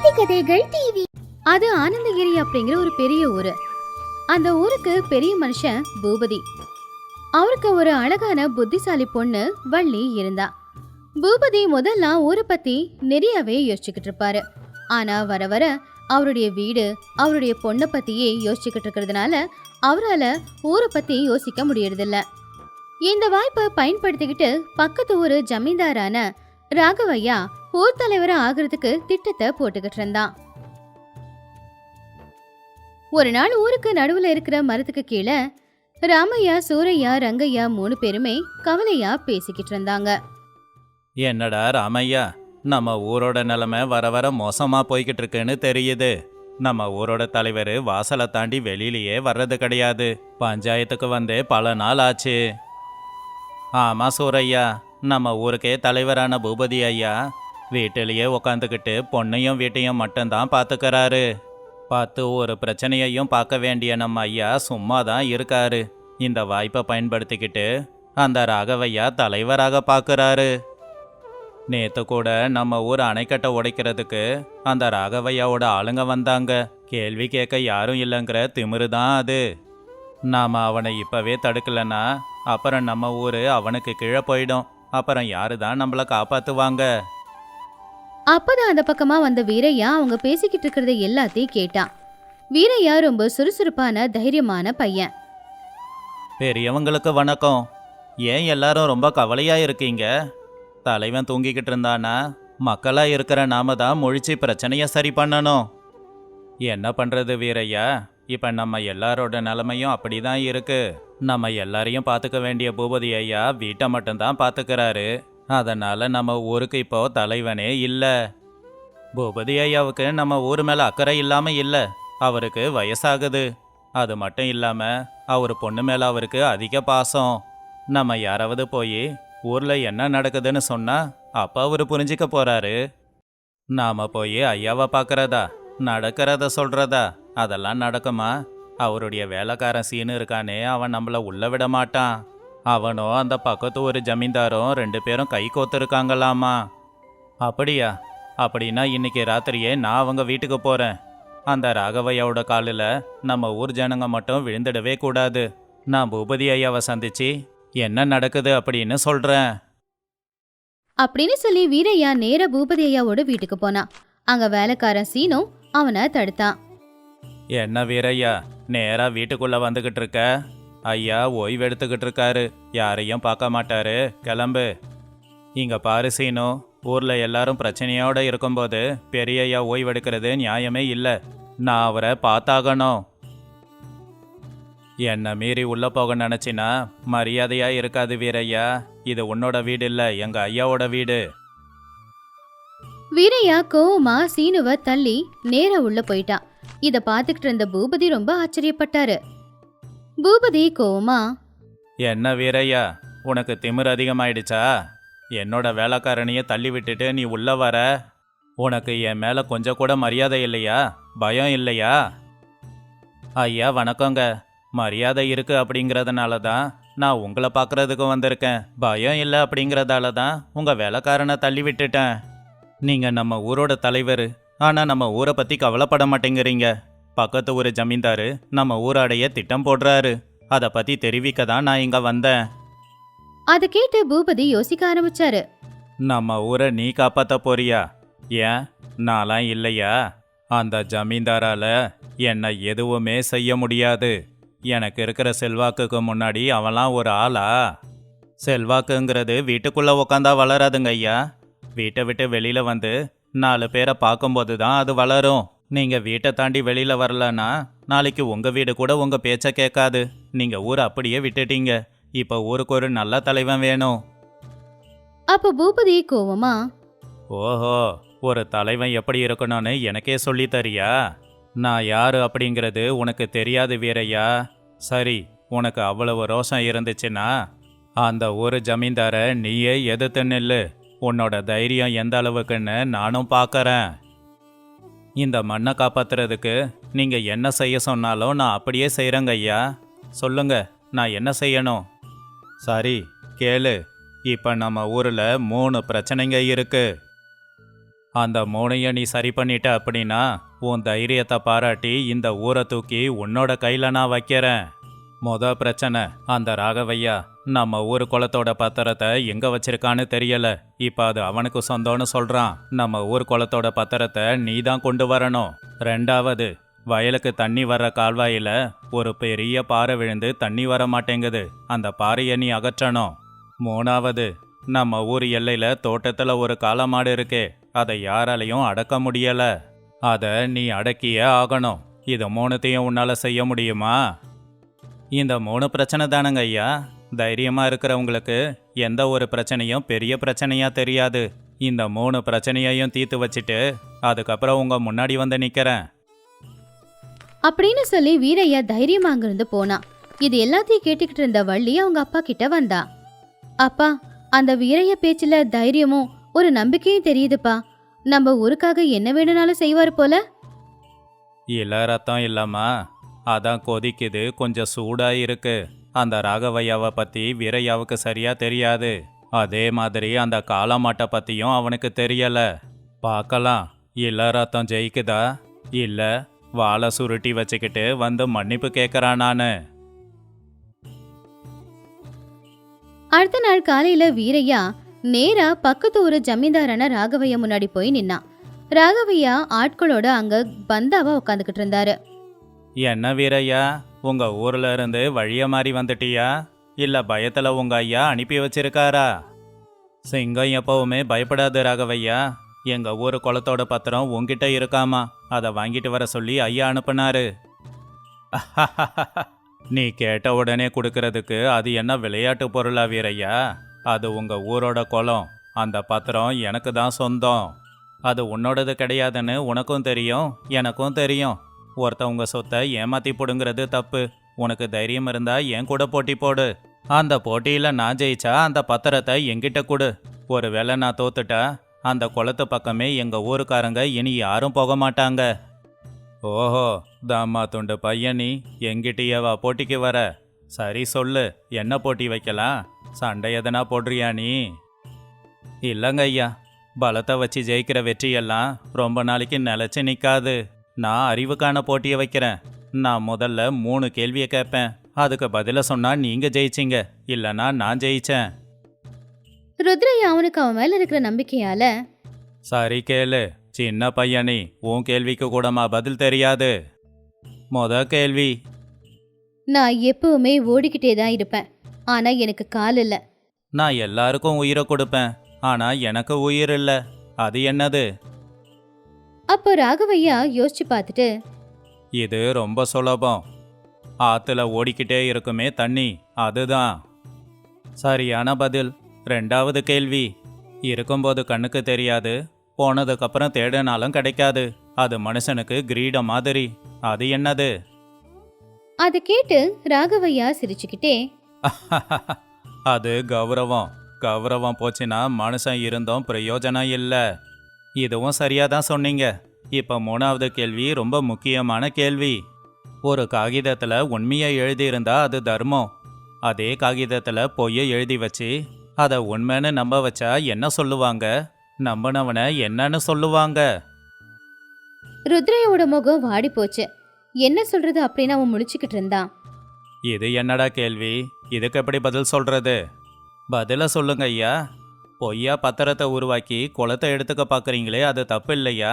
நீதி கதைகள் டிவி. அது ஆனந்தகிரி அப்படிங்கிற ஒரு பெரிய ஊரு. அந்த ஊருக்கு பெரிய மனுஷன் பூபதி. அவருக்கு ஒரு அழகான புத்திசாலி பொண்ணு வள்ளி இருந்தா. பூபதி முதல்ல ஊரை பத்தி நிறையவே யோசிச்சுக்கிட்டு இருப்பாரு. ஆனா வர வர அவருடைய வீடு, அவருடைய பொண்ணை பத்தியே யோசிச்சுக்கிட்டு இருக்கிறதுனால அவரால் ஊரை பத்தி யோசிக்க முடியறதில்ல. இந்த வாய்ப்பை பயன்படுத்திக்கிட்டு பக்கத்து ஊரு ஜமீன்தாரான ராகவையா ஊர் தலைவரா ஆகிறதுக்கு திட்டத்தை போட்டுக்கிட்டு இருந்தான். ஒரு நாள் ஊருக்கு நடுவுல இருக்கிற மரத்துக்கு கீழே ராமையா, சூரையா, ரங்கையா 3 பேருமே கவலையா பேசிக்கிட்டு இருந்தாங்க. என்னடா ராமையா, நம்ம ஊரோட நிலைமை வர வர மோசமா போய்கிட்டு இருக்குன்னு தெரியுது. நம்ம ஊரோட தலைவர் வாசலை தாண்டி வெளியிலேயே வர்றது கிடையாது. பஞ்சாயத்துக்கு வந்து பல நாள் ஆச்சு. ஆமா சூரையா, நம்ம ஊருக்கே தலைவரான பூபதி ஐயா வீட்டிலேயே உக்காந்துக்கிட்டு பொண்ணையும் வீட்டையும் மட்டும்தான் பார்த்துக்கிறாரு. ஒரு பிரச்சனையையும் பார்க்க வேண்டிய நம்ம ஐயா சும்மா தான் இருக்காரு. இந்த வாய்ப்பை பயன்படுத்திக்கிட்டு அந்த ராகவையா தலைவராக பார்க்குறாரு. நேற்று கூட நம்ம ஊர் அணைக்கட்டை உடைக்கிறதுக்கு அந்த ராகவையாவோட ஆளுங்க வந்தாங்க. கேள்வி கேட்க யாரும் இல்லைங்கிற திமிரு தான் அது. நாம் அவனை இப்போவே தடுக்கலைன்னா அப்புறம் நம்ம ஊர் அவனுக்கு கீழே போயிடும். அப்புறம் யாரு தான் நம்மளை காப்பாற்றுவாங்க? அப்பதான் அந்த பக்கமா வந்த வீரையா அவங்க பேசிக்கிட்டு இருக்கிறத எல்லாத்தையும் கேட்டான். வீரையா ரொம்ப சுறுசுறுப்பான தைரியமான பையன். பெரியவங்களுக்கு வணக்கம். ஏன் எல்லாரும் ரொம்ப கவலையா இருக்கீங்க? தலைவன் தூங்கிக்கிட்டு இருந்தானா மக்களா இருக்கிற நாம தான் முழிச்சு பிரச்சனையை சரி பண்ணணும். என்ன பண்றது வீரையா, இப்ப நம்ம எல்லாரோட நிலைமையும் அப்படிதான் இருக்கு. நம்ம எல்லாரையும் பார்த்துக்க வேண்டிய பூபதி ஐயா வீட்டை மட்டும்தான் பார்த்துக்கிறாரு. அதனால நம்ம ஊருக்கு இப்போ தலைவனே இல்லை. பூபதி ஐயாவுக்கு நம்ம ஊர் மேல அக்கறை இல்லாம இல்லை, அவருக்கு வயசாகுது. அது மட்டும் இல்லாம அவர் பொண்ணு மேல அவருக்கு அதிக பாசம். நம்ம யாராவது போய் ஊர்ல என்ன நடக்குதுன்னு சொன்னா அப்ப அவரு புரிஞ்சிக்க போறாரு. நாம போய் ஐயாவை பார்க்கறதா, நடக்கிறத சொல்றதா, அதெல்லாம் நடக்குமா? அவருடைய வேலைக்காரன் சீனு இருக்கானே, அவன் நம்மள உள்ள விட மாட்டான். அவனும் அந்த பக்கத்து ஒரு ஜமீன்தாரும் 2 பேரும் கை கோத்துருக்காங்களாமா. அப்படியா? அப்படின்னா இன்னைக்கு ராத்திரியே நான் அவங்க வீட்டுக்கு போறேன். அந்த ராகவையாவோட காலில் நம்ம ஊர் ஜனங்க மட்டும் விழுந்துடவே கூடாது. நான் பூபதி ஐயாவை சந்திச்சு என்ன நடக்குது அப்படின்னு சொல்றேன் அப்படின்னு சொல்லி வீரையா நேர பூபதி ஐயாவோட வீட்டுக்கு போனான். அங்க வேலைக்காரன் சீனும் அவனை தடுத்தான். என்ன வீரையா, நேரா வீட்டுக்குள்ள வந்துகிட்டு இருக்க? ஐயா ஓய்வு எடுத்துக்கிட்டு இருக்காரு, யாரையும் பார்க்க மாட்டாரு, கிளம்பு. இங்க பாரு சீனு, ஊர்ல எல்லாரும் பிரச்சனையோட இருக்கும்போது பெரிய ஐயா ஓய்வு எடுக்கிறது நியாயமே இல்லை. நான் அவரை பார்த்தாகணும். என்னை மீறி உள்ள போக நினைச்சினா மரியாதையா இருக்காது வீரையா. இது உன்னோட வீடு இல்லை, எங்க ஐயாவோட வீடு. வீரையா கோவமா சீனுவை தள்ளி நேரா உள்ள போயிட்டான். இத பாத்துக்கிட்டு இருந்த பூபதி ரொம்ப ஆச்சரியப்பட்டாரு. பூபதி கோவமா, என்ன வீரையா, உனக்கு திமிரு அதிகமாயிடுச்சா? என்னோட வேலைக்காரனைய தள்ளி விட்டுட்டு நீ உள்ள வர? உனக்கு என் மேல கொஞ்சம் கூட மரியாதை இல்லையா? பயம் இல்லையா? ஐயா வணக்கங்க. மரியாதை இருக்கு அப்படிங்கிறதுனால தான் நான் உங்களை பார்க்கறதுக்கு வந்திருக்கேன். பயம் இல்லை அப்படிங்கிறதால தான் உங்க வேலைக்காரனை தள்ளி விட்டுட்டேன். நீங்க நம்ம ஊரோட தலைவர், ஆனா நம்ம ஊரை பத்தி கவலைப்பட மாட்டேங்கிறீங்க. பக்கத்து ஊர் ஜமீன்தாரு நம்ம ஊராடைய திட்டம் போடுறாரு. அதை பத்தி தெரிவிக்க தான் நான் இங்க வந்தேன். அதை கேட்டு பூபதி யோசிக்க ஆரம்பிச்சாரு. நம்ம ஊரை நீ காப்பாத்த போறியா? ஏன் நான்லாம் இல்லையா? அந்த ஜமீன்தாரால என்னை எதுவுமே செய்ய முடியாது. எனக்கு இருக்கிற செல்வாக்குக்கு முன்னாடி அவன்லாம் ஒரு ஆளா? செல்வாக்குங்கிறது வீட்டுக்குள்ள உக்காந்தா வளராதுங்க ஐயா. வீட்டை விட்டு வெளியில வந்து 4 பேரை பார்க்கும்போது தான் அது வளரும். நீங்க வீட்டை தாண்டி வெளியில வரலன்னா நாளைக்கு உங்க வீடு கூட உங்க பேச்ச கேட்காது. நீங்க ஊரை அப்படியே விட்டுட்டீங்க. இப்ப ஊருக்கு ஒரு நல்ல தலைவன் வேணும். அப்ப பூபதி கோவமா, ஓஹோ, ஒரு தலைவன் எப்படி இருக்கணும்னு எனக்கே சொல்லி தரியா? நான் யாரு அப்படிங்கிறது உனக்கு தெரியாது வீரையா. சரி, உனக்கு அவ்வளவு ரோஷம் இருந்துச்சுன்னா அந்த ஒரு ஜமீன்தார நீயே எதிர்த்து நில்லு. உன்னோட தைரியம் எந்த அளவுக்குன்னு நானும் பார்க்கறேன். இந்த மண்ணை காப்பாத்துறதுக்கு நீங்க என்ன செய்ய சொன்னாலும் நான் அப்படியே செய்கிறேங்க ஐயா. சொல்லுங்க, நான் என்ன செய்யணும்? சரி கேளு. இப்ப நம்ம ஊர்ல 3 பிரச்சனைங்க இருக்கு. அந்த மூணையும் நீ சரி பண்ணிட்ட அப்படின்னா உன் தைரியத்தை பாராட்டி இந்த ஊரை தூக்கி உன்னோட கையில நான் வைக்கிறேன். பிரச்சனை, அந்த ராகவையா நம்ம ஊர் குளத்தோட பத்திரத்தை எங்க வச்சிருக்கான்னு தெரியல. இப்ப அது அவனுக்கு சொந்தம்னு சொல்றான். நம்ம ஊர் குளத்தோட பத்திரத்தை நீ தான் கொண்டு வரணும். ரெண்டாவது, வயலுக்கு தண்ணி வர்ற கால்வாயில ஒரு பெரிய பாறை விழுந்து தண்ணி வர மாட்டேங்குது. அந்த பாறையை நீ அகற்றணும். மூணாவது, நம்ம ஊர் எல்லையில தோட்டத்துல ஒரு காளமாடு இருக்கே, அதை யாராலையும் அடக்க முடியல. அதை நீ அடக்கியே ஆகணும். இது மூணுத்தையும் உன்னால செய்ய முடியுமா? இந்த 3 பிரச்சனை தானங்க ஐயா. தைரியமா இருக்கிறவங்களுக்கு எந்த ஒரு பிரச்சனையும் பெரிய பிரச்சனையா தெரியாது. இந்த 3 பிரச்சனையையும் தீர்த்து வச்சுட்டு அதுக்கப்புறம் உங்க முன்னாடி வந்து நிக்கிறேன் அப்படின்னு சொல்லி வீரையா தைரியமா அங்கிருந்து போனான். இது எல்லாத்தையும் கேட்டுக்கிட்டு இருந்த வள்ளி அவங்க அப்பா கிட்ட வந்தா. அப்பா, அந்த வீரைய பேச்சுல தைரியமும் ஒரு நம்பிக்கையும் தெரியுதுப்பா. நம்ம ஊருக்காக என்ன வேணும்னாலும் செய்வாரு போல. இல்ல ரத்தம் இல்லம்மா, அதான் கொதிக்குது, கொஞ்சம் சூடா இருக்கு. அந்த ராகவையாவை பத்தி வீரையாவுக்கு சரியா தெரியாது. அதே மாதிரி அந்த காளமாட்டை பத்தியும் அவனுக்கு தெரியல. பார்க்கலாம், இல்ல ரத்தம் ஜெயிக்குதா இல்ல வாழை சுருட்டி வச்சுக்கிட்டு வந்து மன்னிப்பு கேட்கறான் நானு. அடுத்த நாள் காலையில வீரையா நேரா பக்கத்து ஊரு ஜமீன்தாரான ராகவையா முன்னாடி போய் நின்னான். ராகவையா ஆட்களோட அங்க பந்தாவா உட்காந்துக்கிட்டு இருந்தாரு. என்ன வீரையா, உங்க ஊர்ல இருந்து வழிய மாறி வந்துட்டியா இல்ல பயத்துல உங்க ஐயா அனுப்பி வச்சிருக்காரா? சிங்கம் எப்பவுமே பயப்படாது ராகவையா. எங்க ஊரு குளத்தோட பத்திரம் உன்கிட்ட இருக்காமா, அதை வாங்கிட்டு வர சொல்லி ஐயா அனுப்புனாரு. நீ கேட்ட உடனே கொடுக்கறதுக்கு அது என்ன விளையாட்டு பொருளா வீரையா? அது உங்க ஊரோட குளம். அந்த பத்திரம் எனக்கு தான் சொந்தம். அது உன்னோடது கிடையாதுன்னு உனக்கும் தெரியும், எனக்கும் தெரியும். ஒருத்தவங்க சொத்தை ஏமாத்தி போடுங்கிறது தப்பு. உனக்கு தைரியம் இருந்தா என் கூட போட்டி போடு. அந்த போட்டியில நான் ஜெயிச்சா அந்த பத்திரத்தை என்கிட்ட கொடு. ஒருவேளை நான் தோத்துட்டா அந்த குளத்து பக்கமே எங்க ஊருக்காரங்க இனி யாரும் போக மாட்டாங்க. ஓஹோ, தாமா துண்டு பையன், நீ எங்கிட்டயேவா போட்டிக்கு வர? சரி சொல்லு, என்ன போட்டி வைக்கலாம்? சண்டை எதனா போடுறியா நீ? இல்லைங்க ஐயா, பலத்தை வச்சு ஜெயிக்கிற வெற்றியெல்லாம் ரொம்ப நாளைக்கு நிலச்சி நிற்காது. நான் அறிவுக்கான போட்டியை வைக்கிறேன். நான் முதல்ல 3 கேள்வியை கேட்பேன். அதுக்கு பதில சொன்னா நீங்க ஜெயிச்சிங்க, இல்லைன்னா நான் ஜெயிச்சேன். ருத்ரையா அவனுக்கு அவன் மேல இருக்கிற நம்பிக்கையால, சரி கேளு சின்ன பையனி, உன் கேள்விக்கு கூடமா பதில் தெரியாது? கேள்வி, நான் எப்பவுமே ஓடிக்கிட்டே தான் இருப்பேன், ஆனா எனக்கு கால் இல்ல. நான் எல்லாருக்கும் உயிரை கொடுப்பேன், ஆனா எனக்கு உயிர் இல்ல, அது என்னது? அப்போ ராகவையா யோசிச்சு பார்த்துட்டு, இது ரொம்ப சுலபம். ஆத்துல ஓடிக்கிட்டே இருக்குமே தண்ணி, அதுதான் சரியான பதில். 2வது கேள்வி, இருக்கும்போது கண்ணுக்கு தெரியாது, போனதுக்கப்புறம் தேடினாலும் கிடைக்காது. அது மனுஷனுக்கு கிரீடம் மாதிரி, அது என்னது? அதை கேட்டு ராகவையா சிரிச்சுக்கிட்டே, அது கௌரவம். கௌரவம் போச்சுன்னா மனுஷன் இருந்தும் பிரயோஜனம் இல்லை. இதுவும் சரியா தான் சொன்னீங்க. இப்போ 3வது கேள்வி ரொம்ப முக்கியமான கேள்வி. ஒரு காகிதத்தில் உண்மையை எழுதியிருந்தா அது தர்மம். அதே காகிதத்தில் பொய்யை எழுதி வச்சு அதை உண்மைன்னு நம்ப வச்சா என்ன சொல்லுவாங்க? நம்பினவனை என்னன்னு சொல்லுவாங்க? ருத்ரையோட முகம் வாடி போச்சு. என்ன சொல்றது அப்படின்னு அவன் முழிச்சுக்கிட்டு இருந்தான். இது என்னடா கேள்வி? இதுக்கு எப்படி பதில் சொல்றது? பதில சொல்லுங்க ஐயா. பொய்யா பத்திரத்தை உருவாக்கி குளத்தை எடுத்துக்க பார்க்குறீங்களே, அது தப்பு இல்லையா?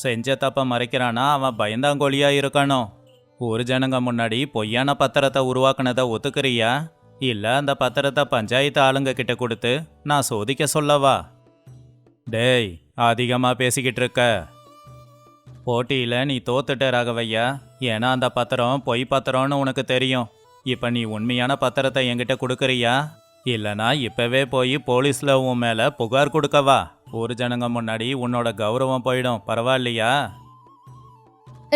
செஞ்ச தப்பை மறைக்கிறானா அவன் பயந்தாங்கோலியா இருக்கணும். ஊர் ஜனங்க முன்னாடி பொய்யான பத்திரத்தை உருவாக்குனதை ஒத்துக்கிறியா இல்லை அந்த பத்திரத்தை பஞ்சாயத்து ஆளுங்க கிட்ட கொடுத்து நான் சோதிக்க சொல்லவா? டேய், அதிகமாக பேசிக்கிட்டு இருக்க. போட்டியில் நீ தோத்துட்ட ராகவையா. ஏன்னா அந்த பத்திரம் பொய் பத்திரம்னு உனக்கு தெரியும். இப்போ நீ உண்மையான பத்திரத்தை என்கிட்ட கொடுக்குறியா இல்லைனா இப்போவே போய் போலீஸில் உன் மேலே புகார் கொடுக்கவா? ஊர் ஜனங்க முன்னாடி உன்னோட கௌரவம் போயிடும், பரவாயில்லையா?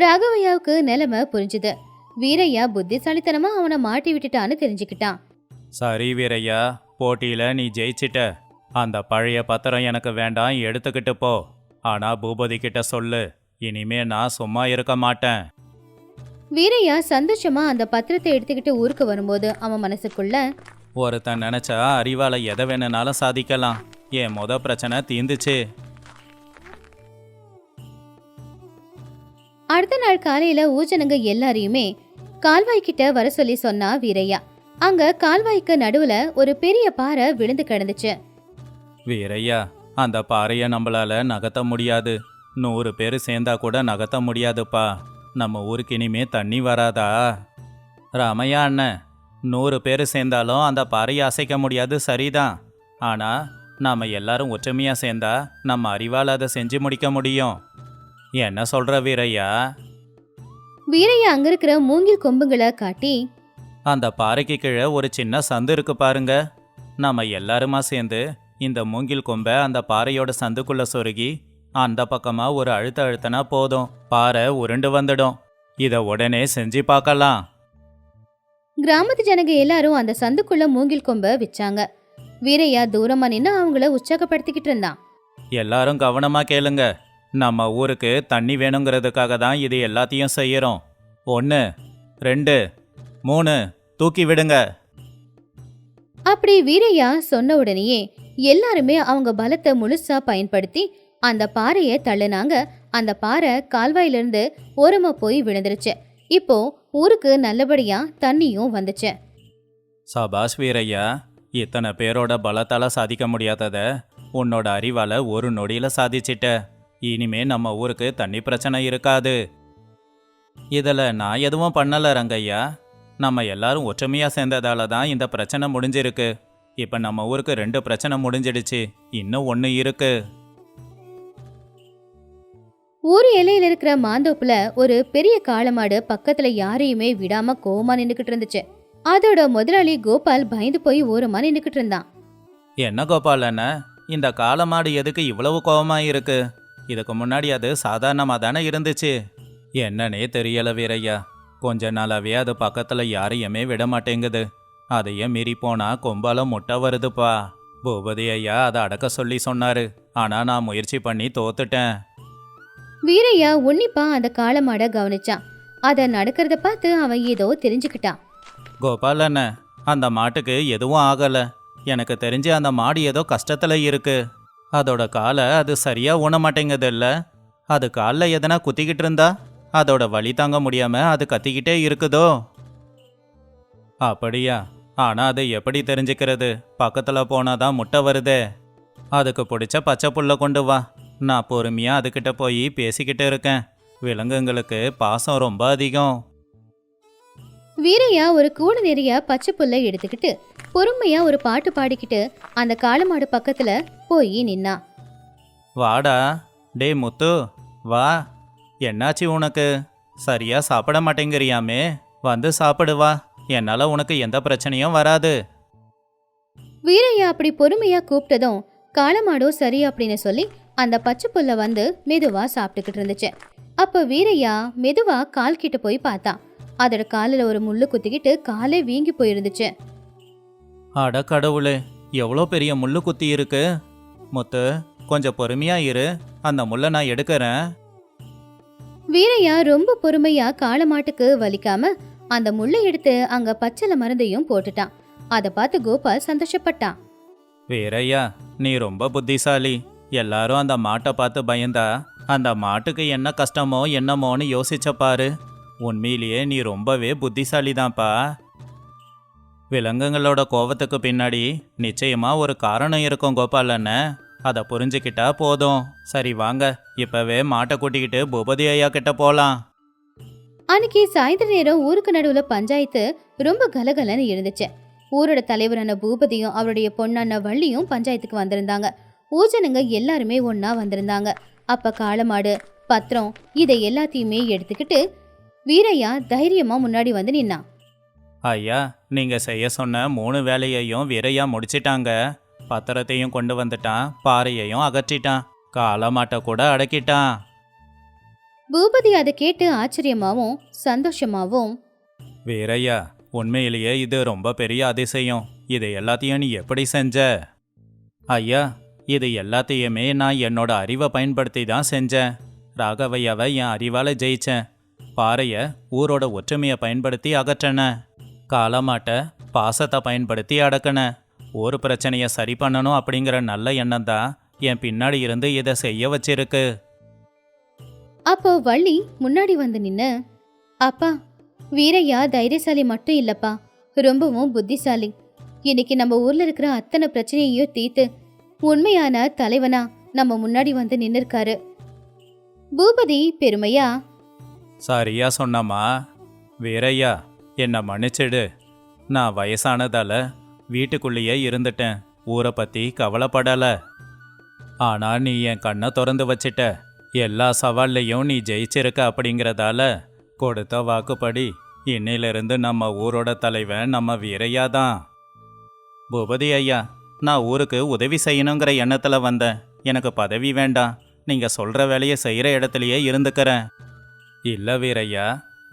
ராகவையாவுக்கு நிலைமை புரிஞ்சுது. வீரையா புத்திசாலித்தனமா அவனை மாட்டி விட்டுட்டான்னு தெரிஞ்சுக்கிட்டான். சரி வீரையா, போட்டியில் நீ ஜெயிச்சிட்ட. அந்த பழைய பத்திரம் எனக்கு வேண்டாம், எடுத்துக்கிட்டு போ. ஆனால் பூபதி கிட்ட சொல்லு, இனிமே நான் சும்மா இருக்க மாட்டேன். வீரையா சந்தோஷமா அந்த பத்திரத்தை எடுத்துக்கிட்டு ஊருக்கு வரும்போது அவன் மனசுக்குள்ள, ஒருத்தன் நினைச்சா அறிவால எதை வேணும்னாலும் சாதிக்கலாம். என் பிரச்சனை தீந்துச்சு. அடுத்த நாள் காலையில ஊஜனங்க எல்லாரையுமே கால்வாய் கிட்ட வர சொல்லி சொன்னா வீரையா. அங்க கால்வாய்க்கு நடுவுல ஒரு பெரிய பாறை விழுந்து கிடந்துச்சு. வீரையா, அந்த பாறையை நம்மளால நகர்த்த முடியாது. 100 பேர் சேர்ந்தா கூட நகர்த்த முடியாதுப்பா. நம்ம ஊருக்கு இனிமே தண்ணி வராதா? ராமையா அண்ணன், 100 பேர் சேர்ந்தாலும் அந்த பாறையை அசைக்க முடியாது, சரிதான். ஆனா நாம எல்லாரும் ஒற்றுமையா சேர்ந்தா நம்ம அறிவால் அதை செஞ்சு முடிக்க முடியும். என்ன சொல்ற வீரையா? வீரையா அங்க இருக்கிற மூங்கில் கொம்புகளை காட்டி, அந்த பாறைக்கு கீழே ஒரு சின்ன சந்து இருக்கு பாருங்க. நம்ம எல்லாருமா சேர்ந்து இந்த மூங்கில் கொம்பை அந்த பாறையோட சந்துக்குள்ள சொருகி அந்த பக்கமா ஒரு அழுத்தனா போதும், பாறை உருண்டு வந்துடும். இதை உடனே செஞ்சு பார்க்கலாம். கிராமத்து ஜனங்க எல்லாரும் அந்த சந்துக்குள்ள மூங்கில் கொம்ப வச்சாங்க. வீரையா தூரமா நின்னு அவங்கள உற்சாகப்படுத்திக்கிட்டு இருந்தான். எல்லாரும் கவனமா கேளுங்க. நம்ம ஊருக்கு தண்ணி வேணுங்கிறதுக்காக தான் இது எல்லாத்தையும் செய்யறோம். 1 2 3 தூக்கி விடுங்க. அப்படி வீரையா சொன்ன உடனேயே எல்லாருமே அவங்க பலத்தை முழுசா பயன்படுத்தி அந்த பாறையை தள்ளுனாங்க. அந்த பாறை கால்வாயிலிருந்து ஓரமா போய் விழுந்துருச்சு. இப்போ ஊருக்கு நல்லபடியா தண்ணியும் வந்துச்சு. சபாஷ் வீரையா, இத்தனை பேரோட பலத்தால சாதிக்க முடியாதத உன்னோட அறிவால ஒரு நொடியில சாதிச்சிட்ட. இனிமே நம்ம ஊருக்கு தண்ணி பிரச்சனை இருக்காது. இதில் நான் எதுவும் பண்ணல ரங்கையா. நம்ம எல்லாரும் ஒற்றுமையா சேர்ந்ததால தான் இந்த பிரச்சனை முடிஞ்சிருக்கு. இப்போ நம்ம ஊருக்கு 2 பிரச்சனை முடிஞ்சிடுச்சு, இன்னும் 1 இருக்கு. ஊர் எல்லையில இருக்கிற மாந்தோப்புல ஒரு பெரிய காளமாடு பக்கத்துல யாரையுமே விடாம கோவமா நின்னுக்கிட்டு இருந்துச்சு. அதோட முதலாளி கோபால் பயந்து போய் ஓரமா நின்னுக்கிட்டு இருந்தான். என்ன கோபாலண்ண, இந்த காளமாடு எதுக்கு இவ்வளவு கோவமா இருக்கு? இதுக்கு முன்னாடி அது சாதாரணமாக தானே இருந்துச்சு. என்னன்னே தெரியல வீரையா. கொஞ்ச நாளாவே அது பக்கத்தில் யாரையுமே விட மாட்டேங்குது. அதையே மீறி போனா கொம்பால முட்டை வருதுப்பா. பூபதி ஐயா அதை அடக்க சொல்லி சொன்னாரு. ஆனா நான் முயற்சி பண்ணி தோத்துட்டேன். வீரையா உன்னிப்பா அந்த காளமாட கவனிச்சான். அத நடக்கிறத பார்த்து அவன் ஏதோ தெரிஞ்சுக்கிட்டான். கோபாலண்ண, அந்த மாட்டுக்கு எதுவும் ஆகல. எனக்கு தெரிஞ்சு அந்த மாடு ஏதோ கஷ்டத்துல இருக்கு. அதோட காலை அது சரியா ஊன மாட்டேங்குது இல்ல. அது காலில் எதனா குத்திக்கிட்டு இருந்தா அதோட வலி தாங்க முடியாம அது கத்திக்கிட்டே இருக்குதோ? அப்படியா? ஆனா அதை எப்படி தெரிஞ்சுக்கிறது? பக்கத்துல போனாதான் முட்டை வருதே. அதுக்கு பிடிச்ச பச்சை புல்ல கொண்டு வா. நான் பொறுமையா அதுகிட்ட போய் பேசிக்கிட்டு இருக்கேன். விலங்குங்களுக்கு பாசம் ரொம்ப அதிகம். வீரையா ஒரு கூடு நிறைய பச்சை புல்லை எடுத்துக்கிட்டு பொறுமையா ஒரு பாட்டு பாடிக்கிட்டு அந்த காளமாடு பக்கத்துல போய் நின்னா. வாடா டே முத்து, வா. என்னாச்சு உனக்கு? சரியா சாப்பிட மாட்டேங்கிறியாமே, வந்து சாப்பிடு வா. என்னால உனக்கு எந்த பிரச்சனையும் வராது. வீரையா அப்படி பொறுமையா கூப்பிட்டதும் காளமாடும் சரி அப்படின்னு சொல்லி அந்த பச்சை புல்ல வந்து மெதுவா சாப்பிட்டுக்கிட்டு இருந்துச்சு. அப்ப வீரையா மெதுவா கால் கிட்ட போய் பார்த்தான். அதோட காலில் ஒரு முள்ளு குத்திக்கிட்டு காலே வீங்கி போயிருந்துச்சு. அட கடவுளே, எவ்வளோ பெரிய முள்ளு குத்தி இருக்கு. முத்து, கொஞ்சம் பொறுமையா இரு, அந்த முள்ளை நான் எடுக்கிறேன். வீரையா ரொம்ப பொறுமையா காளமாட்டுக்கு வலிக்காம அந்த முள்ளை எடுத்து அங்க பச்சளை மருந்தையும் போட்டுட்டான். அதை பார்த்து கோபால் சந்தோஷப்பட்டான். வீரையா, நீ ரொம்ப புத்திசாலி. எல்லாரும் அந்த மாட்டை பார்த்து பயந்தா அந்த மாட்டுக்கு என்ன கஷ்டமோ என்னமோன்னு யோசிச்ச பாரு. உண்மையிலேயே நீ ரொம்பவே புத்திசாலிதான்ப்பா. விலங்குகளோட கோவத்துக்கு பின்னாடி நிச்சயமா ஒரு காரணம் இருக்கும் கோபாலண்ண. அதை புரிஞ்சுக்கிட்டா போதும். சரி வாங்க, இப்பவே மாட்டை கூட்டிக்கிட்டு பூபதி ஐயா கிட்ட போலாம். அன்னைக்கு சாயந்தர நேரம் ஊருக்கு நடுவுல பஞ்சாயத்து ரொம்ப கலகலன்னு இருந்துச்சு. ஊரோட தலைவரான பூபதியும் அவருடைய பொண்ணான வள்ளியும் பஞ்சாயத்துக்கு வந்திருந்தாங்க. ஊஜனங்க எல்லாருமே ஒன்னா வந்திருந்தாங்க. அப்ப காளமாடு, பத்திரம் இதை எல்லாத்தையுமே எடுத்துக்கிட்டு வீரையா தைரியமா முன்னாடி வந்து நின்னான். ஐயா, நீங்க செய்ய சொன்ன 3 வேலையையும் வீரையா முடிச்சிட்டாங்க. பத்திரத்தையும் கொண்டு வந்துட்டான், பாறையையும் அகற்றிட்டான், காளமாட்டை கூட அடக்கிட்டான். பூபதி அதை கேட்டு ஆச்சரியமாவும் சந்தோஷமாவும், வீரையா, உண்மையிலேயே இது ரொம்ப பெரிய அதிசயம். இது எல்லாத்தையும் நீ எப்படி செஞ்ச? ஐயா, இது எல்லாத்தையுமே நான் என்னோட அறிவை பயன்படுத்தி தான் செஞ்சேன். ராகவையாவை என் அறிவால ஜெயிச்சேன். பாறையை ஊரோட ஒற்றுமையை பயன்படுத்தி அகற்றினேன். காளமாட்டை பாசத்தை பயன்படுத்தி அடக்கினேன். ஒரு பிரச்சனையை சரி பண்ணணும் அப்படிங்கிற நல்ல எண்ணம் தான் என் பின்னாடி இருந்து இதை செய்ய வச்சிருக்கு. அப்போ வள்ளி முன்னாடி வந்து நின்னு, அப்பா, வீரையா தைரியசாலி மட்டும் இல்லப்பா, ரொம்பவும் புத்திசாலி. இன்னைக்கு நம்ம ஊர்ல இருக்கிற அத்தனை பிரச்சனையையும் தீர்த்து உண்மையான தலைவனா நம்ம முன்னாடி வந்து நின்னு இருக்காரு. பூபதி பெருமையா, சரியா சொன்னம்மா. வீரையா, என்னை மன்னிச்சிடு. நான் வயசானதால வீட்டுக்குள்ளேயே இருந்துட்டேன். ஊரை பற்றி கவலைப்படலை. ஆனால் நீ என் கண்ணை திறந்து வச்சிட்ட. எல்லா சவால்லையும் நீ ஜெயிச்சிருக்க. அப்படிங்கிறதால கொடுத்த வாக்குப்படி இன்னையிலிருந்து நம்ம ஊரோட தலைவன் நம்ம வீரையா தான். பூபதி ஐயா, நான் ஊருக்கு உதவி செய்யணுங்கிற எண்ணத்தில் வந்தேன். எனக்கு பதவி வேண்டாம். நீங்கள் சொல்கிற வேலையை செய்கிற இடத்துலையே இருந்துக்கிறேன். இல்லை வீரையா,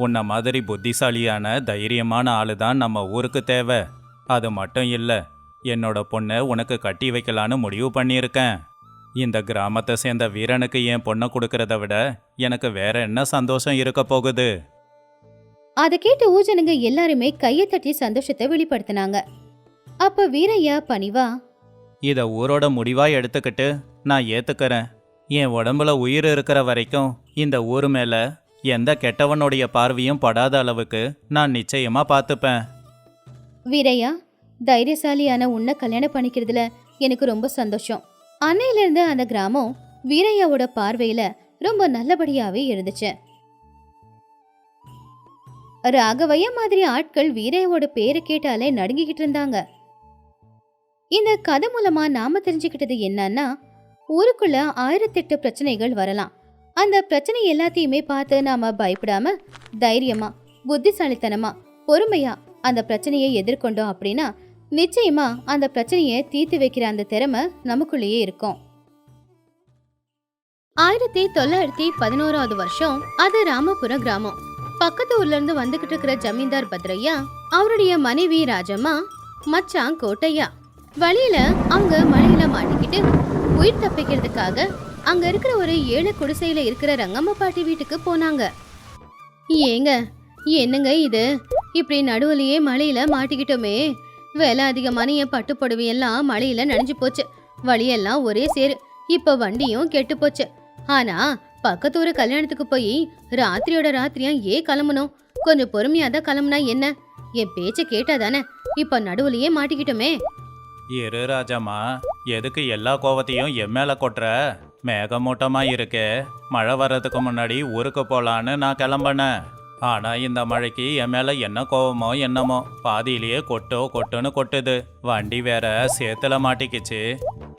உன்னை மாதிரி புத்திசாலியான தைரியமான ஆளு தான் நம்ம ஊருக்கு தேவை. அது மட்டும் இல்லை, என்னோட பொண்ணை உனக்கு கட்டி வைக்கலான்னு முடிவு பண்ணியிருக்கேன். இந்த கிராமத்தை சேர்ந்த வீரனுக்கு என் பொண்ணை கொடுக்கறத விட எனக்கு வேற என்ன சந்தோஷம் இருக்க போகுது? அதை கேட்டு ஊஜனுங்க எல்லாருமே கையை தட்டி சந்தோஷத்தை வெளிப்படுத்தினாங்க. அப்ப வீரையா பணிவா, இதை ஊரோட முடிவாக எடுத்துக்கிட்டு நான் ஏற்றுக்கிறேன். என் உடம்புல உயிர் இருக்கிற வரைக்கும் இந்த ஊர் மேலே எந்த கெட்டவனுடைய பார்வையும் படாத அளவுக்கு நான் நிச்சயமாக பார்த்துப்பேன். வீரையா, தைரியசாலியான உன்னை கல்யாணம் பண்ணிக்கிறதுல எனக்கு ரொம்ப சந்தோஷம். அன்னையிலிருந்து அந்த கிராமம் வீரையாவோட பார்வையில ரொம்ப நல்லபடியாவே இருந்துச்சு. ராகவையா மாதிரி ஆட்கள் வீரையாவோட பேரை கேட்டாலே நடுங்கிக்கிட்டு இருந்தாங்க. இந்த கதை மூலமா நாம தெரிஞ்சுக்கிட்டது என்னன்னா, ஊருக்குள்ள 1008 பிரச்சனைகள் வரலாம். அந்த பிரச்சனை எல்லாத்தையுமே பார்த்து நாம பயப்படாம தைரியமா, புத்திசாலித்தனமா, பொறுமையா அந்த பிரச்சனையை எதிர்கொண்டோம் அப்படின்னா நிச்சயமா அந்த பிரச்சனையை தீர்த்து வைக்கிற அந்த திறமை நமக்குள்ளேயே இருக்கும். 1911 வருஷம் அது ராமபுரம் கிராமம். பக்கத்து ஊர்ல இருந்து வந்துகிட்டு இருக்கிற ஜமீன்தார் பத்ரையா, அவருடைய மனைவி ராஜம்மா, மச்சான் கோட்டையா வழியில அவங்க மழையில மாட்டிக்கிட்டு உயிர் தப்பிக்கிறதுக்காக அங்க இருக்கிற ஒரு ஏழை குடிசையில இருக்கிற ரங்கம்மா பாட்டி வீட்டுக்கு போனாங்க. ஏங்க, என்னங்க இது, இப்படி நடுவுலயே மழையில மாட்டிக்கிட்டோமே. விலை அதிகமான என் பட்டு புடவையெல்லாம் மழையில நனைஞ்சு போச்சு. வழியெல்லாம் ஒரே சேரு. இப்ப வண்டியும் கெட்டு போச்சு. ஆனா பக்கத்தூரு கல்யாணத்துக்கு போய் ராத்திரியோட ராத்திரியா ஏன் கிளம்பணும்? கொஞ்சம் பொறுமையா தான் கிளம்புனா என்ன? என் பேச்ச கேட்டாதானே. இப்ப நடுவுலயே மாட்டிக்கிட்டோமே. இரு ராஜம்மா, எதுக்கு எல்லா கோவத்தையும் என் மேலே கொட்டுற? மேகமூட்டமாக இருக்கு. மழை வர்றதுக்கு முன்னாடி ஊருக்கு போகலான்னு நான் கிளம்பினேன். ஆனால் இந்த மழைக்கு என் மேலே என்ன கோவமோ என்னமோ பாதியிலேயே கொட்டுன்னு கொட்டுது. வண்டி வேற சேத்துல மாட்டிக்கிச்சு.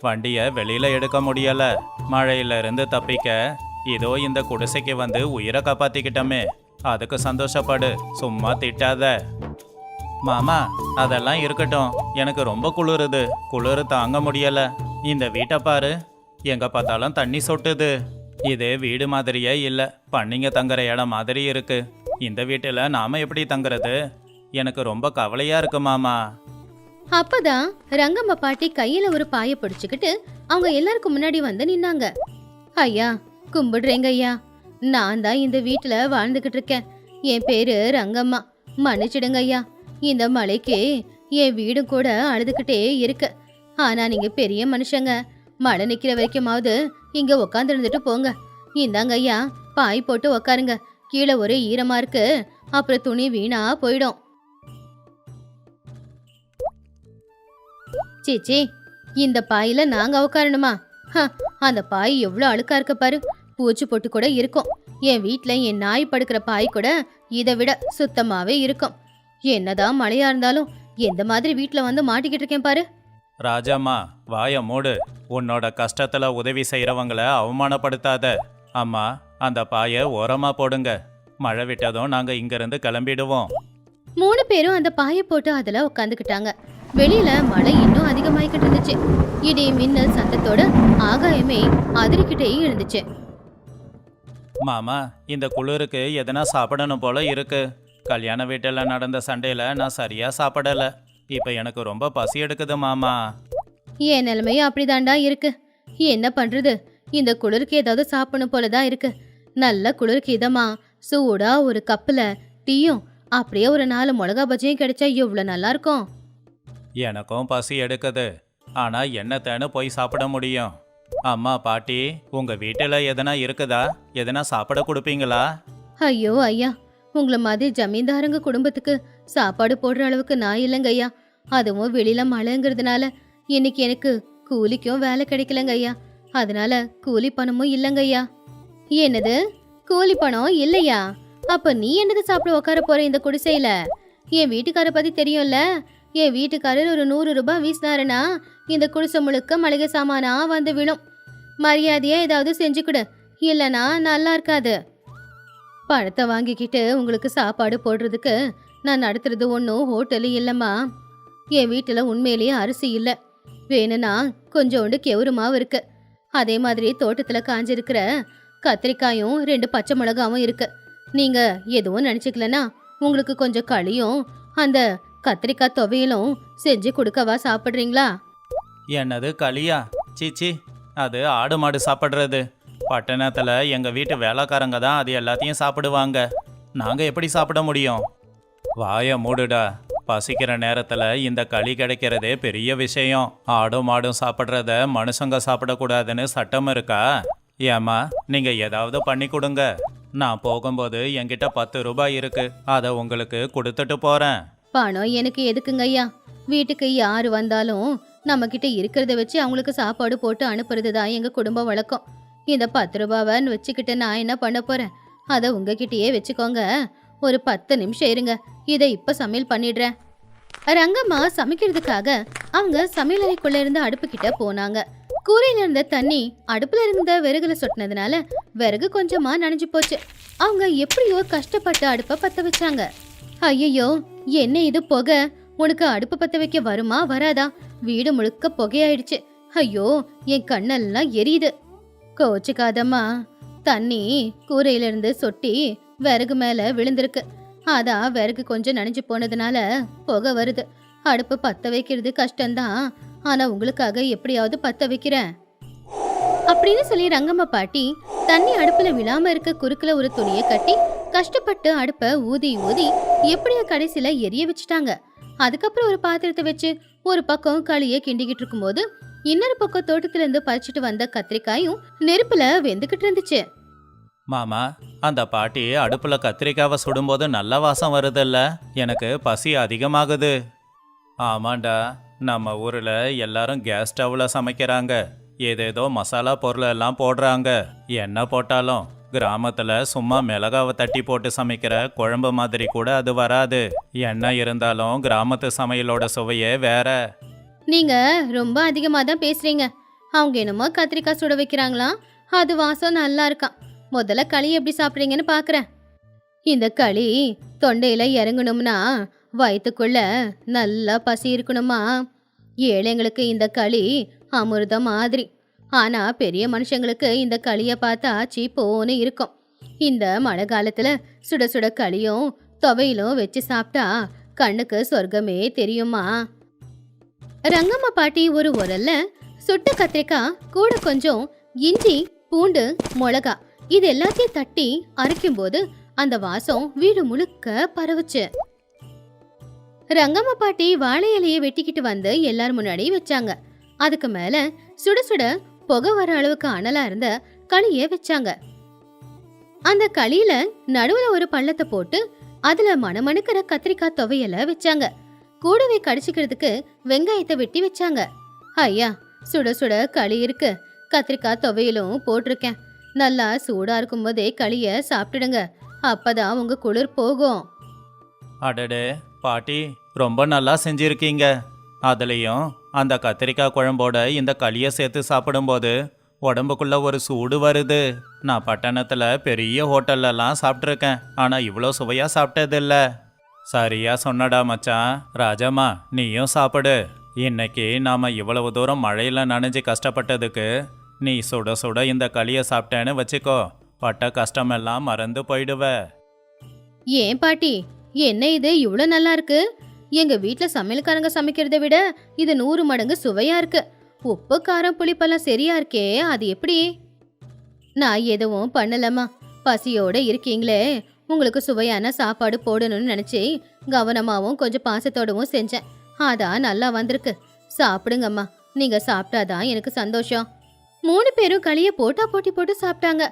வண்டியை வெளியில் எடுக்க முடியலை. மழையிலிருந்து தப்பிக்க இதோ இந்த குடிசைக்கு வந்து உயிரை காப்பாற்றிக்கிட்டோமே, அதுக்கு சந்தோஷப்படு, சும்மா திட்டாத. மாமா, அதெல்லாம் இருக்கட்டும். எனக்கு ரொம்ப குளிருது. குளிர் தாங்க முடியல. இந்த வீட்டை பாரு, எங்க பார்த்தாலும் தண்ணி சொட்டுது. இதே வீடு மாதிரியே இல்லை, பண்ணிங்க தங்குற இடம் மாதிரி இருக்கு. இந்த வீட்டில் நாம எப்படி தங்குறது? எனக்கு ரொம்ப கவலையா இருக்கு மாமா. அப்பதான் ரங்கம்மா பாட்டி கையில ஒரு பாய பிடிச்சுக்கிட்டு அவங்க எல்லாருக்கும் முன்னாடி வந்து நின்னாங்க. ஐயா, கும்பிடுறேங்க ஐயா. நான் தான் இந்த வீட்டுல வாழ்ந்துகிட்டு இருக்கேன். என் பேரு ரங்கம்மா. மன்னிச்சிடுங்க ஐயா. இந்த மழைக்கு என் வீடும் கூட அழுதுகிட்டே இருக்கு. ஆனா நீங்க பெரிய மனுஷங்க, மழை நிக்கிற வரைக்குமாவது இங்க உக்காந்து இருந்துட்டு போங்க. இந்தாங்க ஐயா, பாய் போட்டு உக்காருங்க. கீழே ஒரே ஈரமா இருக்கு, அப்புறம் துணி வீணா போயிடும். சீச்சி, இந்த பாயில நாங்க உட்காரணுமா? அந்த பாய் எவ்வளவு அழுக்கா இருக்க பாரு. பூச்சி பொட்டு கூட இருக்கும். என் வீட்டுல என் நாய் படுக்கிற பாய் கூட இதை விட சுத்தமாவே இருக்கும். என்னதான் மழையா இருந்தாலும் எந்த மாதிரி வீட்டுல வந்து மாட்டிக்கிட்டு இருக்கேன் பாரு. ராஜாம்மா, வாய மூடு. உன்னோட கஷ்டத்துல உதவி செய்யறவங்கள அவமானப்படுத்தாத. அம்மா, அந்த பாயை ஓரமா போடுங்க. மழை விட்டதும் நாங்க இங்கிருந்து கிளம்பிடுவோம். 3 பேரும் அந்த பாயை போட்டு அதுல உட்காந்துக்கிட்டாங்க. வெளியில மழை இன்னும் அதிகமாயிக்கிட்டு இருந்துச்சு. இடி மின்னல் சத்தத்தோட ஆகாயமே அதிரிக்கிட்டே இருந்துச்சு. மாமா, இந்த குளிருக்கு எதனா சாப்பிடணும் போல இருக்கு. கல்யாண வீட்டில் நடந்த சண்டையில நான் சரியா சாப்பிடல. இப்ப எனக்கு ரொம்ப பசி எடுக்குது மாமா. என் நிலைமையும் அப்படிதாண்டா இருக்கு. என்ன பண்றது? இந்த குளிருக்கு ஏதாவது சாப்பிடணும் போலதான் இருக்கு. நல்ல குளிருக்கு இதமா சூடா ஒரு கப்புல டீயும் அப்படியே ஒரு 4 மிளகா பஜ்ஜியும் கிடைச்சா எவ்வளவு நல்லா இருக்கும். எனக்கும் பசி எடுக்குது. ஆனா என்னத்தேன்னு போய் சாப்பிட முடியும்? அம்மா பாட்டி உங்க வீட்டில் எதனா இருக்குதா? எதனா சாப்பிட கொடுப்பீங்களா? ஐயோ ஐயா, உங்களை மாதிரி ஜமீன்தாரங்க குடும்பத்துக்கு சாப்பாடு போடுற அளவுக்கு நான் இல்லைங்க ஐயா. அதுவும் வெளியில மழைங்கிறதுனால இன்னைக்கு எனக்கு கூலிக்கும் வேலை கிடைக்கலங்க ஐயா. அதனால கூலி பணமும் இல்லைங்க ஐயா. என்னது, கூலி பணம் இல்லையா? அப்ப நீ என்னது சாப்பிட உட்கார போற இந்த குடிசையில? என் வீட்டுக்கார பத்தி தெரியும்ல. என் வீட்டுக்காரர் ஒரு 100 ரூபாய் வீசினாருன்னா இந்த குடிசை முழுக்க மளிகை சாமானா வந்து விழும். மரியாதையா ஏதாவது செஞ்சு கொடு, இல்லைனா நல்லா இருக்காது. பணத்தை வாங்கிக்கிட்டு உங்களுக்கு சாப்பாடு போடுறதுக்கு நான் நடத்துறது ஒன்றும் ஹோட்டலு இல்லைம்மா. என் வீட்டில் உண்மையிலேயே அரிசி இல்லை. வேணும்னா கொஞ்சோண்டு கெவுரு மாவு இருக்கு. அதே மாதிரி தோட்டத்தில் காஞ்சிருக்கிற கத்திரிக்காயும் 2 பச்சை மிளகாவும் இருக்கு. நீங்க எதுவும் நினச்சிக்கலனா உங்களுக்கு கொஞ்சம் களியும் அந்த கத்திரிக்காய் துவையலும் செஞ்சு கொடுக்கவா? சாப்பிட்றீங்களா? என்னது களியா? சீச்சி, அது ஆடு மாடு சாப்பிட்றது. பட்டணத்தில் எங்கள் வீட்டு வேலைக்காரங்க தான் அது எல்லாத்தையும் சாப்பிடுவாங்க. நாங்கள் எப்படி சாப்பிட முடியும்? வாயை மூடுடா. பசிக்கிற நேரத்தில் இந்த களி கிடைக்கிறதே பெரிய விஷயம். ஆடும் மாடும் சாப்பிட்றத மனுஷங்க சாப்பிடக்கூடாதுன்னு சட்டம் இருக்கா? ஏம்மா, நீங்கள் ஏதாவது பண்ணி கொடுங்க. நான் போகும்போது என்கிட்ட 10 ரூபாய் இருக்கு. அதை உங்களுக்கு கொடுத்துட்டு போகிறேன். பணம் எனக்கு எதுக்குங்க ஐயா? வீட்டுக்கு யார் வந்தாலும் நம்ம கிட்ட இருக்கிறத வச்சு அவங்களுக்கு சாப்பாடு போட்டு அனுப்புறது தான் எங்க குடும்ப வழக்கம். இந்த 10 ரூபாவன்னு வச்சுக்கிட்டு நான் என்ன பண்ண போறேன்? அதை உங்ககிட்டயே வச்சுக்கோங்க. ஒரு 10 நிமிஷம் இருங்க, இதை இப்ப சமையல் பண்ணிடுறேன். ரங்கம்மா சமைக்கிறதுக்காக அவங்க சமையலறைக்குள்ள இருந்த அடுப்பு கிட்ட போனாங்க. கூரையில இருந்த தண்ணி அடுப்புல இருந்த விறகுல சொட்டினதுனால விறகு கொஞ்சமா நனைஞ்சு போச்சு. அவங்க எப்படியோ கஷ்டப்பட்டு அடுப்பை பத்த வச்சாங்க. ஐயோ, என்ன இது புகை? உனக்கு அடுப்பு பத்த வைக்க வருமா வராதா? வீடு முழுக்க புகையாயிடுச்சு. ஐயோ, என் கண்ணெல்லாம் எரியுது. கோச்சுக்காதம்மா, தண்ணி கூரையில இருந்து சொட்டி விறகு மேல விழுந்திருக்கு. அதான் விறகு கொஞ்சம் நனைஞ்சு போனதுனால புகை வருது. அடுப்பு பத்த வைக்கிறது கஷ்டம்தான், ஆனா உங்களுக்காக எப்படியாவது பத்த வைக்கிறேன் அப்படின்னு சொல்லி ரங்கம்மா பாட்டி தண்ணி அடுப்புல விழாம இருக்க குறுக்குல ஒரு துணியை கட்டி கஷ்டப்பட்டு அடுப்பை ஊதி ஊதி எப்படியோ கடைசியில எரிய வச்சுட்டாங்க. அதுக்கப்புறம் ஒரு பாத்திரத்தை வச்சு ஒரு பக்கம் களியை கிண்டிக்கிட்டு இருக்கும்போது இன்னொரு பக்கம் தோட்டத்துல இருந்து பறிச்சுட்டு வந்த கத்திரிக்காயும் நெருப்புல வெந்துக்கிட்டு இருந்துச்சு. மாமா, அந்த பாட்டி அடுப்பில் கத்திரிக்காவை சுடும்போது நல்ல வாசம் வருதில்ல? எனக்கு பசி அதிகமாகுது. ஆமாண்டா, நம்ம ஊரில் எல்லாரும் கேஸ் ஸ்டவ்வில் சமைக்கிறாங்க. ஏதேதோ மசாலா பொருள் எல்லாம் போடுறாங்க. என்ன போட்டாலும் கிராமத்தில் சும்மா மிளகாவை தட்டி போட்டு சமைக்கிற குழம்பு மாதிரி கூட அது வராது. என்ன இருந்தாலும் கிராமத்து சமையலோட சுவையே வேற. நீங்க ரொம்ப அதிகமா தான் பேசுறீங்க. அவங்க என்னமோ கத்திரிக்காய் சுட வைக்கிறாங்களாம், அது வாசம் நல்லா இருக்கான். முதல்ல களி எப்படி சாப்பிட்றீங்கன்னு பாக்குறேன். இந்த களி தொண்டையில இறங்கணும்னா வயிற்றுக்குள்ள நல்லா பசி இருக்கணுமா? ஏழைங்களுக்கு இந்த களி அமிர்தம் மாதிரி. ஆனா பெரிய மனுஷங்களுக்கு இந்த களியை பார்த்தா சீப்போன்னு இருக்கும். இந்த மழை காலத்துல சுட சுட களியும் துவையிலும் வச்சு சாப்பிட்டா கண்ணுக்கு சொர்க்கமே தெரியுமா? ரங்கம்மா பாட்டி ஒரு உரல்ல சுட்ட கத்திரிக்காய் கூட கொஞ்சம் இஞ்சி, பூண்டு, மிளகா இது எல்லாத்தையும் தட்டி அரைக்கும் போது அந்த வாசம் வீடு முழுக்க பரவுச்சு. ரங்கம்மா பாட்டி வாழை இலையை வெட்டிக்கிட்டு வந்து எல்லார் முன்னாடி வச்சாங்க. அதுக்கு மேல சுட சுட புகை வர அளவுக்கு அனலா இருந்த களிய வச்சாங்க. அந்த களியில நடுவுல ஒரு பள்ளத்தை போட்டு அதுல மணமணுக்கிற கத்திரிக்காய் துவையல வச்சாங்க. கூடவே கடிச்சிக்கிறதுக்கு வெங்காயத்தை வெட்டி வச்சாங்க. ஐயா, சுட சுட களி இருக்கு, கத்திரிக்காய் துவையலும் போட்டிருக்கேன். நல்லா சூடா இருக்கும் போதே களிய சாப்பிட்டுடுங்க, அப்பதான் உங்க குளிர் போகும். அடடே பாட்டி, ரொம்ப நல்லா செஞ்சிருக்கீங்க. அதுலேயும் அந்த கத்திரிக்காய் குழம்போட இந்த களியை சேர்த்து சாப்பிடும்போது உடம்புக்குள்ள ஒரு சூடு வருது. நான் பட்டணத்தில் பெரிய ஹோட்டல்லலாம் சாப்பிட்ருக்கேன், ஆனால் இவ்வளோ சுவையாக சாப்பிட்டதில்ல. சரியா சொன்னடா மச்சான். ராஜம்மா, நீயும் சாப்பிடு. இன்னைக்கு நாம் இவ்வளவு தூரம் மழையில் நனைஞ்சு கஷ்டப்பட்டதுக்கு நீ சுட சுட இந்த களியை சாப்பிட்டேன்னு வச்சுக்கோ, பட்ட கஷ்டமெல்லாம் மறந்து போயிடுவ. ஏன் பாட்டி, என்ன இது இவ்வளோ நல்லா இருக்கு? எங்க வீட்டில் சமையல்காரங்க சமைக்கிறத விட இது 100 மடங்கு சுவையா இருக்கு. உப்பு காரம் புளிப்பெல்லாம் சரியா இருக்கே, அது எப்படி? நான் எதுவும் பண்ணலம்மா, பசியோட இருக்கீங்களே, உங்களுக்கு சுவையான சாப்பாடு போடணும்னு நினைச்சி கவனமாவும் கொஞ்சம் பாசத்தோடவும் செஞ்சேன். அதான் நல்லா வந்திருக்கு. சாப்பிடுங்கம்மா, நீங்க சாப்பிட்டாதான் எனக்கு சந்தோஷம். 3 பேரும் களிய போட்டா போட்டி போட்டு சாப்பிட்டாங்க.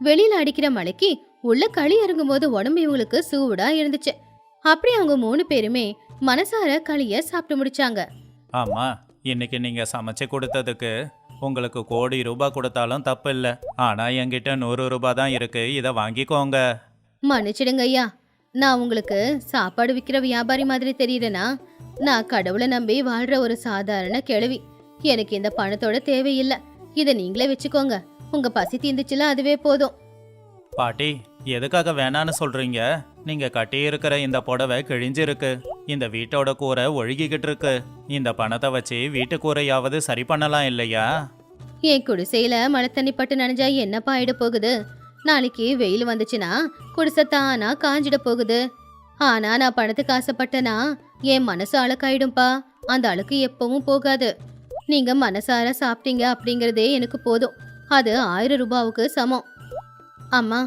வெளியில அடிக்கிற மழைக்கு உள்ள களி இறங்கும் போது உடம்பு இவங்களுக்கு சூடா இருந்துச்சு. அப்படி அவங்க 3 பேருமே மனசார களிய சாப்பிட்டு முடிச்சாங்க. ஆமா, இன்னைக்கு நீங்க சமைச்சு கொடுத்ததுக்கு உங்களுக்கு கோடி ரூபாய் கொடுத்தாலும் தப்பு இல்லை. ஆனா என்கிட்ட 100 ரூபாய் தான் இருக்கு, இதை வாங்கிக்கோங்க. மன்னிச்சிடுங்க ஐயா, நான் உங்களுக்கு சாப்பாடு விற்கிற வியாபாரி மாதிரி தெரியுறேனா? நான் கடவுளை நம்பி வாழ்ற ஒரு சாதாரண கிழவி. எனக்கு இந்த பணத்தோட தேவையில்லை. இதை நீங்களே வச்சுக்கோங்க. உங்க பசி தீந்துச்சுல அதுவே போதும். பாட்டி, எதுக்காக வேணான்னு சொல்றீங்க? நீங்க கட்டி இருக்கிற இந்த புடவை கிழிஞ்சிருக்கு, இந்த வீட்டோட கூரை ஒழுகிக்கிட்டு இருக்கு. இந்த பணத்தை வச்சு வீட்டு கூரையாவது சரி பண்ணலாம் இல்லையா? என் குடிசையில மழை தண்ணி பட்டு நனைஞ்சா என்னப்பா ஆயிட போகுது? நாளைக்கு வெயில் வந்துச்சுன்னா குடிசை தானா காஞ்சிட போகுது. ஆனா நான் பணத்துக்கு ஆசைப்பட்டனா என் மனசு அழுக்காயிடும்பா. அந்த அழுக்கு எப்பவும் போகாது. நீங்க மனசார சாப்பிட்டீங்க அப்படிங்கறதே எனக்கு போதும். அது 1000 ரூபாவுக்கு சமம். அம்மா,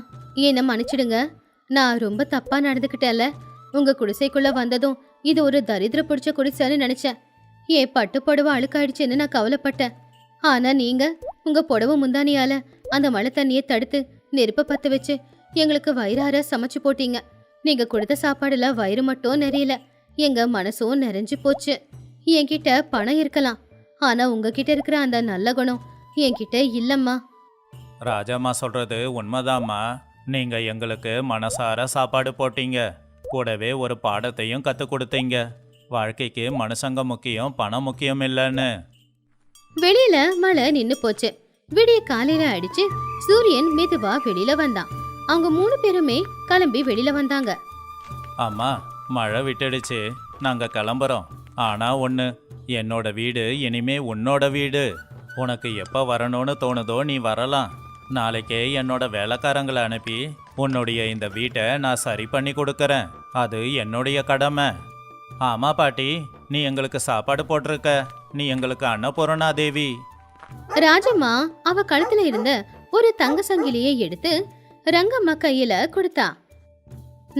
என்ன மன்னிச்சிடுங்க. நான் ரொம்ப தப்பா நடந்துக்கிட்டேன்ல. உங்க குடிசைக்குள்ள வந்ததும் இது ஒரு தரித்திர பிடிச்ச குடிசைன்னு நினைச்சேன். என் பட்டு புடவை அழுக்காயிடுச்சுன்னு நான் கவலைப்பட்டேன். ஆனா நீங்க உங்க புடவை முந்தானியால அந்த மழை தண்ணியை தடுத்து நெருப்ப பத்த வச்சு எங்களுக்கு வயிறார சமைச்சு போட்டீங்க. நீங்க கொடுத்த சாப்பாடுல வயிறு மட்டும் நிறையல, எங்க மனசும் நிறைஞ்சு போச்சு. என்கிட்ட பணம் இருக்கலாம், ஆனா உங்ககிட்ட இருக்கிற அந்த நல்ல குணம் என்கிட்ட இல்லம்மா. ராஜாம்மா சொல்றது உண்மைதாம்மா. நீங்க எங்களுக்கு மனசார சாப்பாடு போட்டீங்க, கூடவே ஒரு பாடத்தையும் கற்றுக் கொடுத்தீங்க. வாழ்க்கைக்கு மனுஷங்க முக்கியம், பணம் முக்கியம் இல்லைன்னு. வெளியில மழை நின்னு போச்சு. விடிய காலையில அடிச்சு சூரியன் மெதுவா வெளியில வந்தான். அவங்க 3 பேருமே கிளம்பி வெளியில வந்தாங்க. அம்மா, மழை விட்டுடுச்சு, நாங்க கிளம்புறோம். ஆனா ஒன்று, என்னோட வீடு இனிமே உன்னோட வீடு. உனக்கு எப்போ வரணும்னு தோணுதோ நீ வரலாம். நாளைக்கே என்னோட வேலைக்காரங்களை அனுப்பி உன்னுடைய இந்த வீட்டை நான் சரி பண்ணி கொடுக்கறேன். அது என்னுடைய கடமை. ஆமா பாட்டி, நீ எங்களுக்கு சாப்பாடு போட்டிருக்க. நீ எங்களுக்கு அன்னபூரணா தேவி. ராஜம்மா அவ கழுத்துல இருந்த ஒரு தங்க சங்கிலியை எடுத்து ரங்கம்மா கையில கொடுத்தா.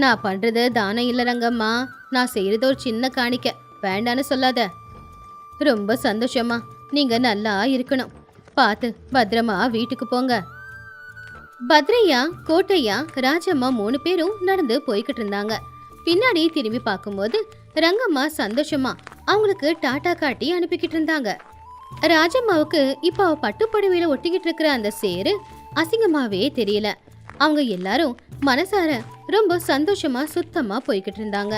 நான் பண்றது தானம் இல்ல ரங்கம்மா, நான் செய்யறது ஒரு சின்ன காணிக்க, வேண்டான்னு சொல்லாத. ரொம்ப சந்தோஷமா, நீங்க நல்லா இருக்கணும். பார்த்து பத்திரமா வீட்டுக்கு போங்க. பத்ரையா, கோட்டையா, ராஜம்மா 3 பேரும் நடந்து போய்கிட்டு இருந்தாங்க. பின்னாடி திரும்பி பார்க்கும்போது ரங்கம்மா சந்தோஷமா அவங்களுக்கு டாட்டா காட்டி அனுப்பிக்கிட்டு இருந்தாங்க. ராஜம்மாவுக்கு இப்ப அவ பட்டுப்படவையில ஒட்டிக்கிட்டு இருக்கிற அந்த சேரு அசிங்கமாவே தெரியல. அவங்க எல்லாரும் மனசார ரொம்ப சந்தோஷமா சுத்தமா போய்கிட்டு இருந்தாங்க.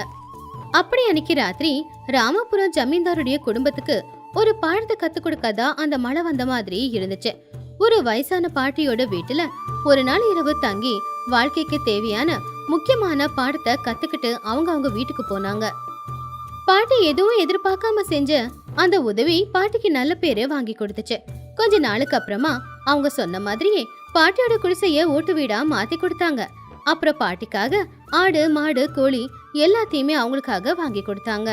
அப்படி அன்னைக்கு ராத்திரி ராமபுரம் ஜமீன்தாருடைய குடும்பத்துக்கு ஒரு பாடத்தை கத்து கொடுக்கதா அந்த மழை வந்த மாதிரி இருந்துச்சு. ஒரு வயசான பாட்டியோட வீட்டுல ஒரு நாள் இரவு தங்கி வாழ்க்கைக்கு தேவையான முக்கியமான பாடத்தை கத்துக்கிட்டு அவங்க வீட்டுக்கு போனாங்க. பாட்டி எதுவும் எதிர்பார்க்காம செஞ்ச அந்த உதவி பாட்டிக்கு நல்ல பேரு வாங்கி கொடுத்துச்சு. கொஞ்ச நாளுக்கு அப்புறமா அவங்க சொன்ன மாதிரியே பாட்டியோட குடிசைய ஓட்டு வீடா மாத்தி கொடுத்தாங்க. அப்புறம் பாட்டிக்காக ஆடு, மாடு, கோழி எல்லாத்தையுமே அவங்களுக்காக வாங்கி கொடுத்தாங்க.